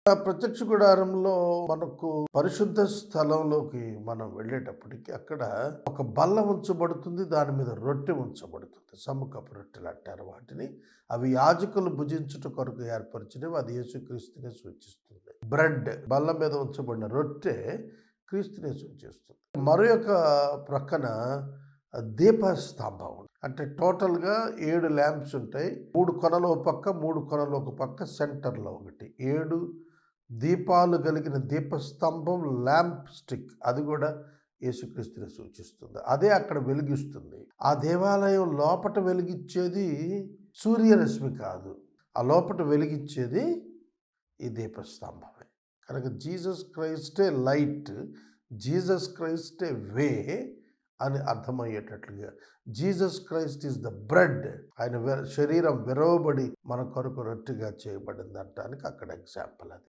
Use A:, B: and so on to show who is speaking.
A: ఆ ప్రత్యక్ష గుడారంలో మనకు పరిశుద్ధ స్థలంలోకి మనం వెళ్ళేటప్పటికి అక్కడ ఒక బల్ల ఉంచబడుతుంది. దాని మీద రొట్టె ఉంచబడుతుంది. సముఖపు రొట్టెలు అంటారు వాటిని. అవి యాజకులు భుజించుట కొరకు ఏర్పరిచినవి. అది యేసుక్రీస్తునే సూచిస్తుంది. బ్రెడ్ బల్ల మీద ఉంచబడిన రొట్టె క్రీస్తునే సూచిస్తుంది. మరొక ప్రక్కన దీపస్తంభం అంటే టోటల్‌గా 7 ల్యాంప్స్ ఉంటాయి. 3 కొనలు ఒక పక్క, 3 కొనలు ఒక పక్క, సెంటర్‌లో ఒకటి. 7 దీపాలు కలిగిన దీపస్తంభం, ల్యాంప్ స్టిక్ అది కూడా యేసుక్రీస్తుని సూచిస్తుంది. అదే అక్కడ వెలిగిస్తుంది. ఆ దేవాలయం లోపట వెలిగిచ్చేది సూర్యరశ్మి కాదు. ఆ లోపట వెలిగిచ్చేది ఈ దీపస్తంభమే. కనుక జీసస్ క్రైస్టే లైట్, జీసస్ క్రైస్టే వే అని అర్థమయ్యేటట్లుగా Jesus Christ is the bread. ఆయన శరీరం విరవబడి మన కొరకు రొట్టెగా చేయబడింది అంటానికి అక్కడ ఎగ్జాంపుల్ అది.